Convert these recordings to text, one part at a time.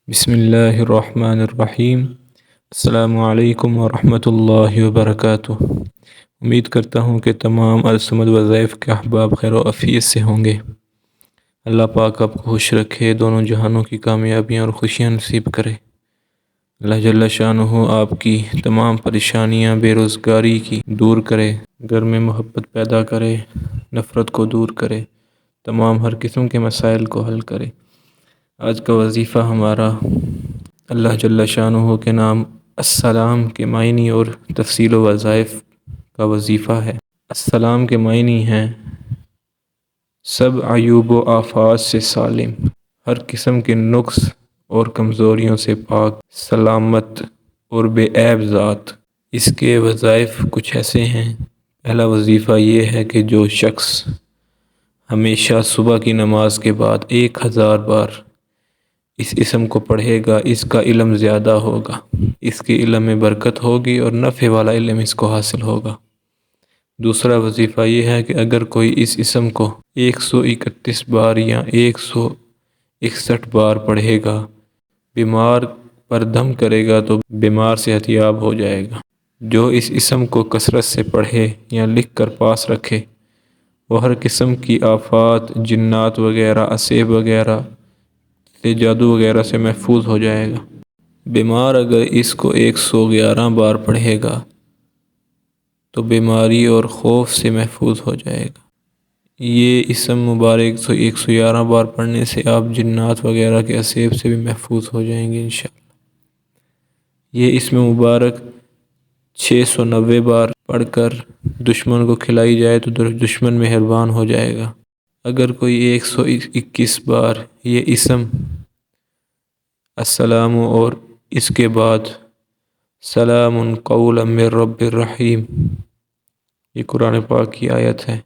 بسم اللہ الرحمن الرحیم۔ السلام علیکم ورحمۃ اللہ وبرکاتہ۔ امید کرتا ہوں کہ تمام الصمد وظائف کے احباب خیر و عافیت سے ہوں گے۔ اللہ پاک آپ کو خوش رکھے، دونوں جہانوں کی کامیابیاں اور خوشیاں نصیب کرے۔ اللہ جل شانہ آپ کی تمام پریشانیاں بے روزگاری کی دور کرے، گھر میں محبت پیدا کرے، نفرت کو دور کرے، تمام ہر قسم کے مسائل کو حل کرے۔ آج کا وظیفہ ہمارا اللہ جل شانہ کے نام السلام کے معنی اور تفصیل و وظائف کا وظیفہ ہے۔ السلام کے معنی ہیں سب عیوب و آفات سے سالم، ہر قسم کے نقص اور کمزوریوں سے پاک، سلامت اور بے عیب ذات۔ اس کے وظائف کچھ ایسے ہیں۔ پہلا وظیفہ یہ ہے کہ جو شخص ہمیشہ صبح کی نماز کے بعد 1000 بار اس اسم کو پڑھے گا، اس کا علم زیادہ ہوگا، اس کے علم میں برکت ہوگی اور نفع والا علم اس کو حاصل ہوگا۔ دوسرا وظیفہ یہ ہے کہ اگر کوئی اس اسم کو 131 بار یا 161 بار پڑھے گا، بیمار پر دم کرے گا تو بیمار صحت یاب ہو جائے گا۔ جو اس اسم کو کثرت سے پڑھے یا لکھ کر پاس رکھے، وہ ہر قسم کی آفات، جنات وغیرہ، عصیب وغیرہ، جادو وغیرہ سے محفوظ ہو جائے گا۔ بیمار اگر اس کو 111 بار پڑھے گا تو بیماری اور خوف سے محفوظ ہو جائے گا۔ یہ اسم مبارک 111 بار پڑھنے سے آپ جنات وغیرہ کے عصیب سے بھی محفوظ ہو جائیں گے انشاءاللہ۔ یہ اسم مبارک 690 بار پڑھ کر دشمن کو کھلائی جائے تو دشمن مہربان ہو جائے گا۔ اگر کوئی 121 بار یہ اسم السلام اور اس کے بعد سلام قولا من رب الرحیم، یہ قرآن پاک کی آیت ہے،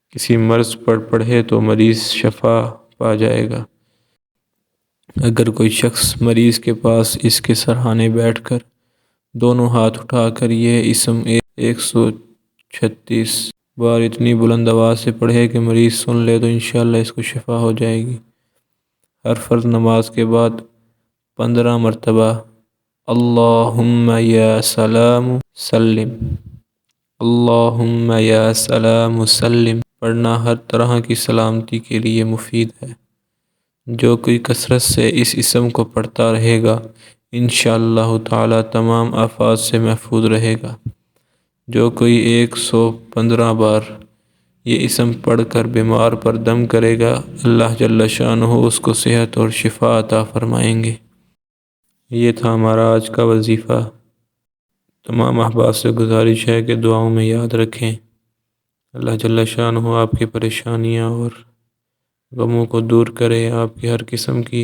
کسی مرض پر پڑھے تو مریض شفا پا جائے گا۔ اگر کوئی شخص مریض کے پاس اس کے سرہانے بیٹھ کر دونوں ہاتھ اٹھا کر یہ اسم 136 بار اتنی بلند آواز سے پڑھے کہ مریض سن لے تو انشاءاللہ اس کو شفا ہو جائے گی۔ ہر فرض نماز کے بعد 15 مرتبہ اللہم یا سلام سلم، اللہم یا سلام سلم پڑھنا ہر طرح کی سلامتی کے لیے مفید ہے۔ جو کوئی کثرت سے اس اسم کو پڑھتا رہے گا انشاءاللہ تعالی تمام آفات سے محفوظ رہے گا۔ جو کوئی 115 بار یہ اسم پڑھ کر بیمار پر دم کرے گا، اللہ جل شانہ اس کو صحت اور شفا عطا فرمائیں گے۔ یہ تھا ہمارا آج کا وظیفہ۔ تمام احباب سے گزارش ہے کہ دعاؤں میں یاد رکھیں۔ اللہ جل شانہ آپ کی پریشانیاں اور غموں کو دور کرے، آپ کی ہر قسم کی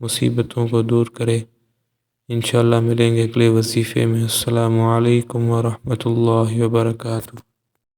مصیبتوں کو دور کرے۔ انشاءاللہ ملیں گے اگلے وظیفے میں۔ السلام علیکم ورحمۃ اللہ وبرکاتہ۔